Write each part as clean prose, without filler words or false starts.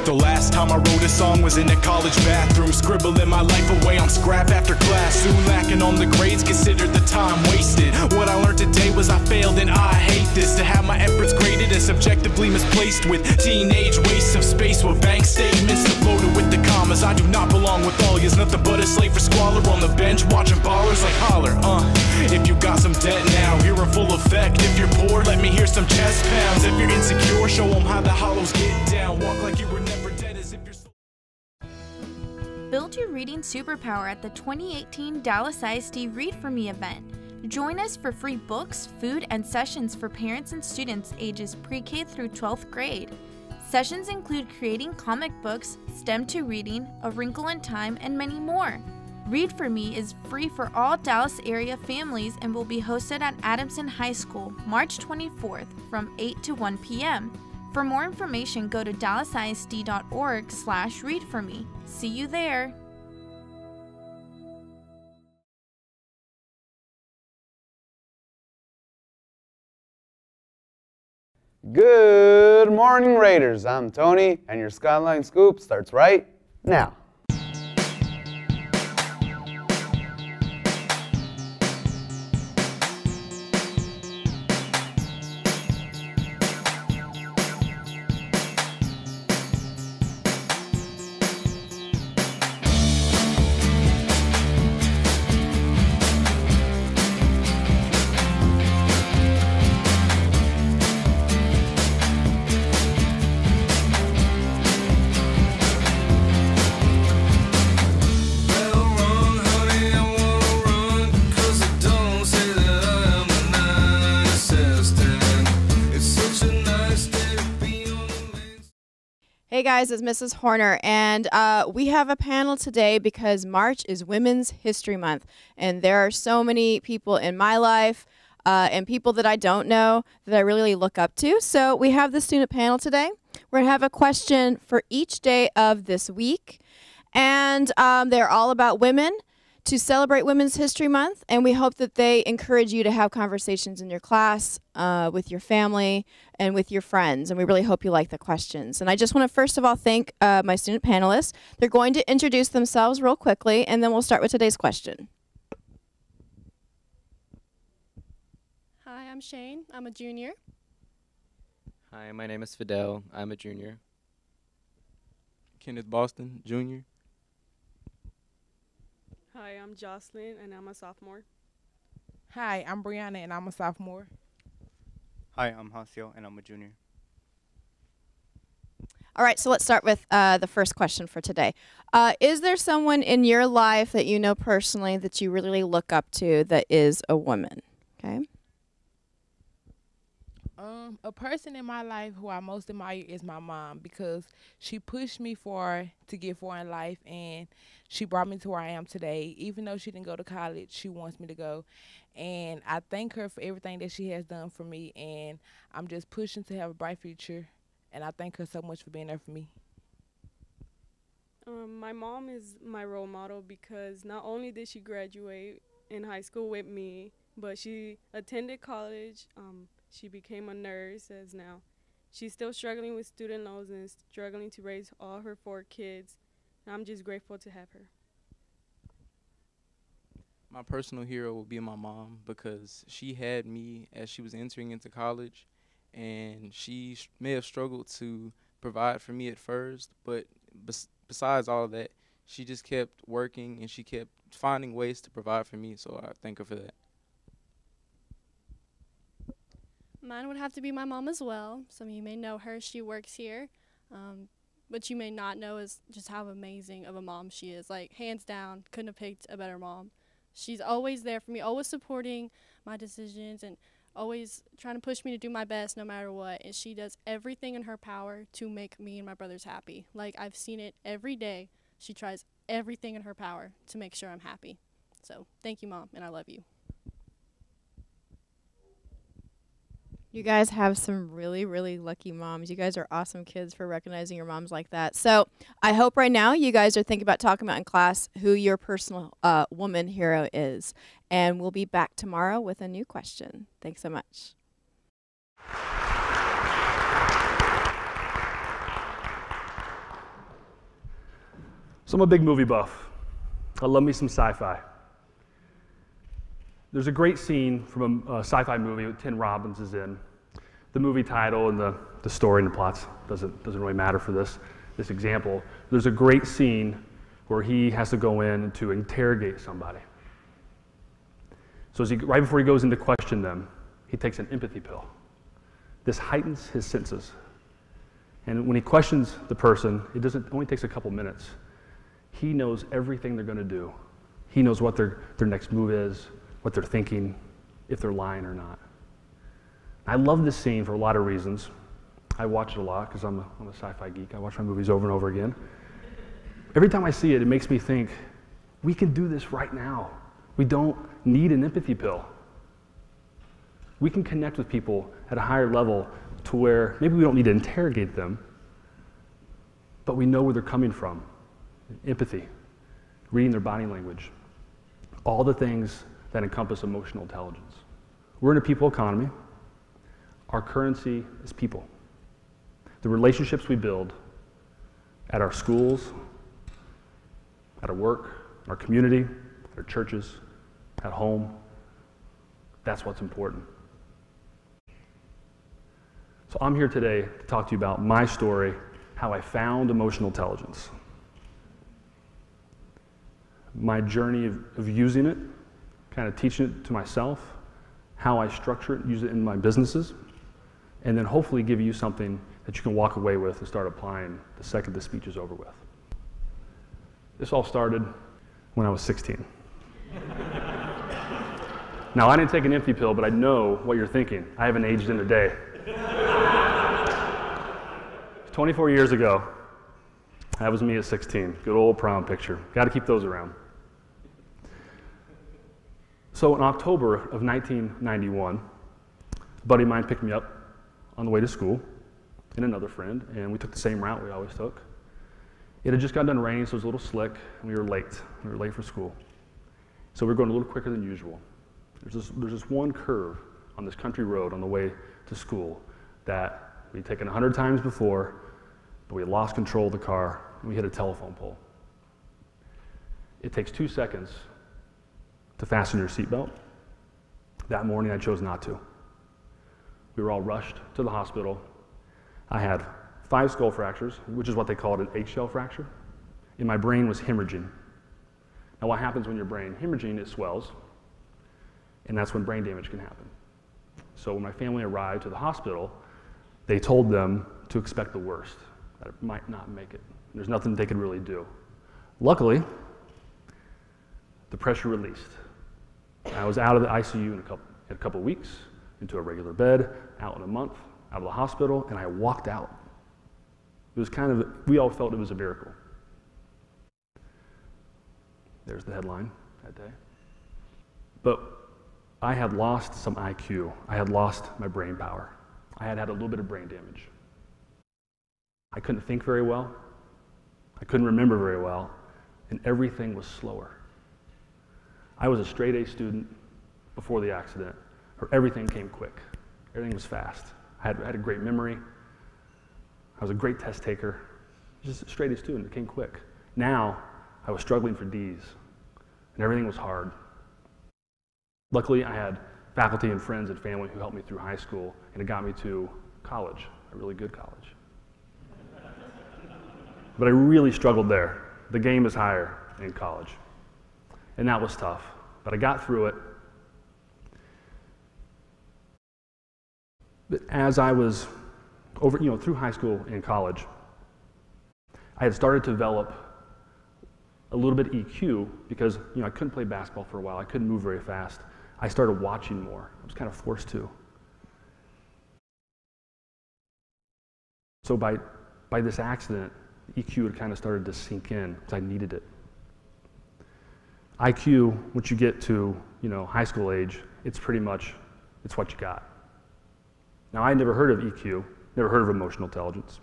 The last time I wrote a song was in a college bathroom, scribbling my life away on scrap after class. Soon lacking on the grades, considered the time wasted. What I learned today was I failed and I hate this. To have my efforts graded and subjectively misplaced with teenage wastes of space with bank statements loaded with the commas. I do not belong with all yous, nothing but a slave for squalor on the bench watching ballers like holler. If you got some debt now, you're in full effect. If you're poor, let me hear some chest pounds. If you're insecure, show them how the hollows get down. Walk like you were never dead as if you're so. Build your reading superpower at the 2018 Dallas ISD Read For Me event. Join us for free books, food, and sessions for parents and students ages pre-K through 12th grade. Sessions include creating comic books, STEM to reading, A Wrinkle in Time, and many more. Read For Me is free for all Dallas area families and will be hosted at Adamson High School, March 24th from 8 to 1 p.m. For more information, go to dallasisd.org/readforme. See you there! Good morning, Raiders. I'm Tony, and your Skyline Scoop starts right now. Hey guys, it's Mrs. Horner, and we have a panel today because March is Women's History Month, and there are so many people in my life and people that I don't know that I really look up to. So we have the student panel today. We're going to have a question for each day of this week, and they're all about women to celebrate Women's History Month, and we hope that they encourage you to have conversations in your class, with your family, and with your friends, and we really hope you like the questions. And I just want to first of all thank my student panelists. They're going to introduce themselves real quickly, and then we'll start with today's question. Hi, I'm Shane. I'm a junior. Hi, my name is Fidel. I'm a junior. Kenneth Boston, junior. Hi, I'm Jocelyn, and I'm a sophomore. Hi, I'm Brianna, and I'm a sophomore. Hi, I'm Hasio, and I'm a junior. All right, so let's start with the first question for today. Is there someone in your life that you know personally that you really look up to that is a woman? Okay. A person in my life who I most admire is my mom, because she pushed me to get far in life, and she brought me to where I am today. Even though she didn't go to college, she wants me to go, and I thank her for everything that she has done for me, and I'm just pushing to have a bright future, and I thank her so much for being there for me. My mom is my role model because not only did she graduate in high school with me, but she attended college. She became a nurse as now. She's still struggling with student loans and struggling to raise all her 4 kids. And I'm just grateful to have her. My personal hero will be my mom because she had me as she was entering into college, and she may have struggled to provide for me at first, but besides all of that, she just kept working and she kept finding ways to provide for me, so I thank her for that. Mine would have to be my mom as well. Some of you may know her. She works here. What you may not know is just how amazing of a mom she is. Like, hands down, couldn't have picked a better mom. She's always there for me, always supporting my decisions and always trying to push me to do my best no matter what. And she does everything in her power to make me and my brothers happy. Like, I've seen it every day. She tries everything in her power to make sure I'm happy. So thank you, Mom, and I love you. You guys have some really, really lucky moms. You guys are awesome kids for recognizing your moms like that. So I hope right now you guys are thinking about talking about in class who your personal woman hero is. And we'll be back tomorrow with a new question. Thanks so much. So I'm a big movie buff. I love me some sci-fi. There's a great scene from a sci-fi movie that Tim Robbins is in. The movie title and the story and the plots doesn't really matter for this example. There's a great scene where he has to go in to interrogate somebody. So right before he goes in to question them, he takes an empathy pill. This heightens his senses. And when he questions the person, it only takes a couple minutes. He knows everything they're going to do. He knows what their next move is, what they're thinking, if they're lying or not. I love this scene for a lot of reasons. I watch it a lot because I'm a sci-fi geek. I watch my movies over and over again. Every time I see it, it makes me think, we can do this right now. We don't need an empathy pill. We can connect with people at a higher level to where maybe we don't need to interrogate them, but we know where they're coming from. Empathy, reading their body language, all the things that encompass emotional intelligence. We're in a people economy. Our currency is people. The relationships we build at our schools, at our work, our community, at our churches, at home, that's what's important. So I'm here today to talk to you about my story, how I found emotional intelligence. My journey of using it, kind of teaching it to myself, how I structure it, use it in my businesses, and then hopefully give you something that you can walk away with and start applying the second the speech is over with. This all started when I was 16. Now, I didn't take an empathy pill, but I know what you're thinking. I haven't aged in a day. 24 years ago, that was me at 16. Good old prom picture. Got to keep those around. So in October of 1991, a buddy of mine picked me up on the way to school, and another friend, and we took the same route we always took. It had just got done raining, so it was a little slick, and we were late. We were late for school. So we were going a little quicker than usual. There's this one curve on this country road on the way to school that we'd taken 100 times before, but we had lost control of the car, and we hit a telephone pole. It takes 2 seconds to fasten your seatbelt. That morning, I chose not to. We were all rushed to the hospital. I had 5 skull fractures, which is what they called an eggshell fracture, and my brain was hemorrhaging. Now, what happens when your brain hemorrhaging? It swells, and that's when brain damage can happen. So when my family arrived to the hospital, they told them to expect the worst, that it might not make it. There's nothing they could really do. Luckily, the pressure released. I was out of the ICU in a couple of weeks, into a regular bed, out in a month, out of the hospital, and I walked out. It was we all felt it was a miracle. There's the headline that day. But I had lost some IQ. I had lost my brain power. I had a little bit of brain damage. I couldn't think very well. I couldn't remember very well, and everything was slower. I was a straight A student before the accident, where everything came quick. Everything was fast. I had a great memory. I was a great test taker. Just a straight A student. It came quick. Now, I was struggling for D's, and everything was hard. Luckily, I had faculty and friends and family who helped me through high school, and it got me to college, a really good college. But I really struggled there. The game is higher in college. And that was tough, but I got through it. But as I was through high school and college, I had started to develop a little bit of EQ because I couldn't play basketball for a while. I couldn't move very fast. I started watching more. I was kind of forced to. So by this accident, EQ had kind of started to sink in because I needed it. IQ, once you get to high school age, it's what you got. Now, I never heard of EQ, never heard of emotional intelligence,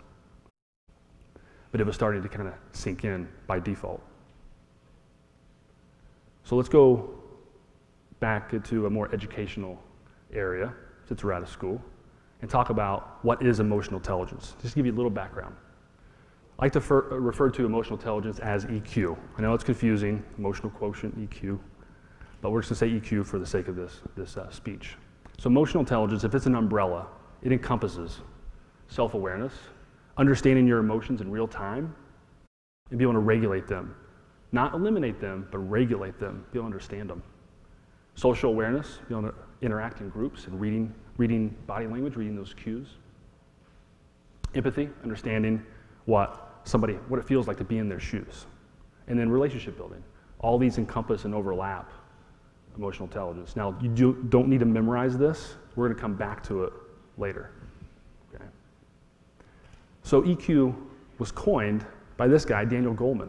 but it was starting to kind of sink in by default. So let's go back into a more educational area, since we're out of school, and talk about what is emotional intelligence. Just to give you a little background. I like to refer to emotional intelligence as EQ. I know it's confusing, emotional quotient, EQ, but we're just going to say EQ for the sake of this speech. So emotional intelligence, if it's an umbrella, it encompasses self-awareness, understanding your emotions in real time, and be able to regulate them. Not eliminate them, but regulate them, be able to understand them. Social awareness, be able to interact in groups and reading body language, reading those cues. Empathy, understanding what it feels like to be in their shoes. And then relationship building. All these encompass and overlap emotional intelligence. Now, you don't need to memorize this. We're going to come back to it later. Okay. So EQ was coined by this guy, Daniel Goleman.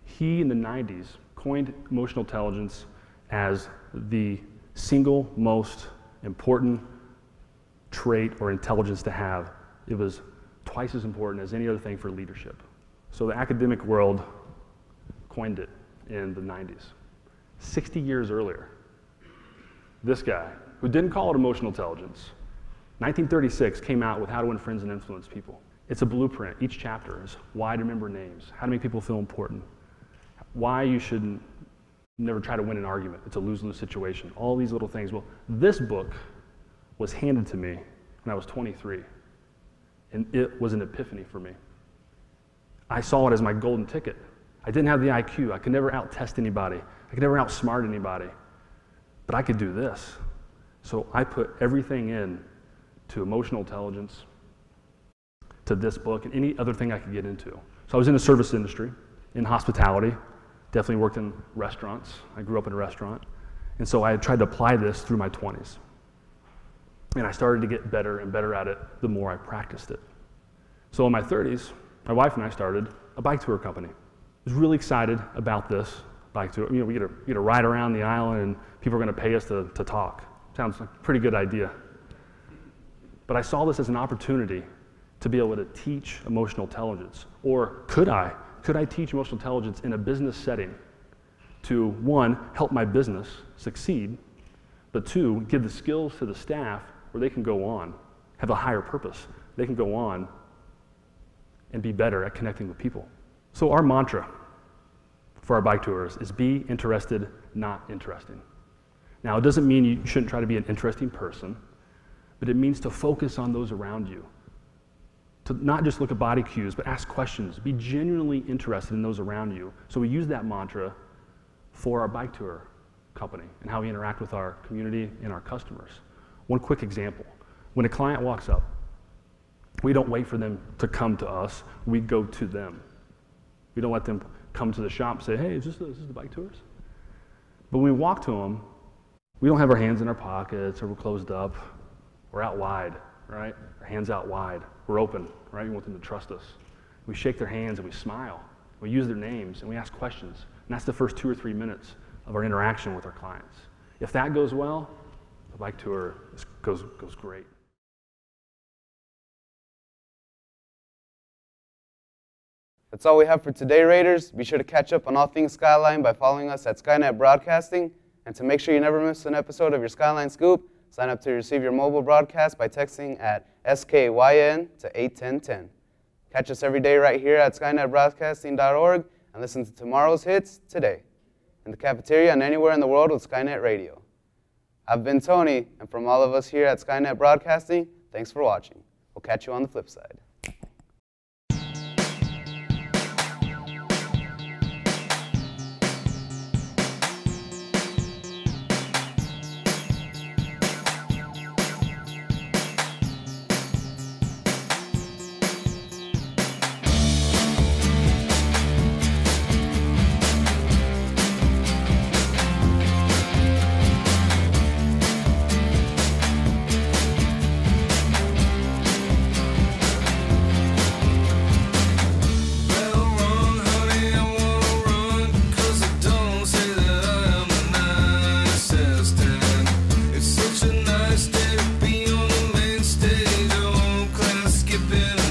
He, in the 90s, coined emotional intelligence as the single most important trait or intelligence to have. It was twice as important as any other thing for leadership. So the academic world coined it in the 90s. 60 years earlier, this guy, who didn't call it emotional intelligence, 1936 came out with How to Win Friends and Influence People. It's a blueprint. Each chapter is why to remember names, how to make people feel important, why you should never try to win an argument. It's a lose-lose situation. All these little things. Well, this book was handed to me when I was 23, and it was an epiphany for me. I saw it as my golden ticket. I didn't have the IQ. I could never out-test anybody. I could never outsmart anybody. But I could do this. So I put everything in to emotional intelligence, to this book, and any other thing I could get into. So I was in the service industry, in hospitality, definitely worked in restaurants. I grew up in a restaurant. And so I had tried to apply this through my 20s. And I started to get better and better at it the more I practiced it. So in my 30s, my wife and I started a bike tour company. I was really excited about this bike tour. You know, we get to ride around the island and people are going to pay us to talk. Sounds like a pretty good idea. But I saw this as an opportunity to be able to teach emotional intelligence. Or could I? Could I teach emotional intelligence in a business setting to, one, help my business succeed, but two, give the skills to the staff where they can go on, have a higher purpose. They can go on and be better at connecting with people. So our mantra for our bike tours is be interested, not interesting. Now, it doesn't mean you shouldn't try to be an interesting person, but it means to focus on those around you. To not just look at body cues, but ask questions. Be genuinely interested in those around you. So we use that mantra for our bike tour company and how we interact with our community and our customers. One quick example. When a client walks up, we don't wait for them to come to us. We go to them. We don't let them come to the shop and say, hey, is this the bike tours? But when we walk to them, we don't have our hands in our pockets or we're closed up. We're out wide, right? Our hands out wide. We're open, right? We want them to trust us. We shake their hands and we smile. We use their names and we ask questions. And that's the first 2 or 3 minutes of our interaction with our clients. If that goes well, the bike tour goes great. That's all we have for today, Raiders. Be sure to catch up on all things Skyline by following us at Skynet Broadcasting. And to make sure you never miss an episode of your Skyline Scoop, sign up to receive your mobile broadcast by texting at SKYN to 81010. Catch us every day right here at skynetbroadcasting.org and listen to tomorrow's hits today, in the cafeteria and anywhere in the world with Skynet Radio. I've been Tony, and from all of us here at Skynet Broadcasting, thanks for watching. We'll catch you on the flip side. Skipping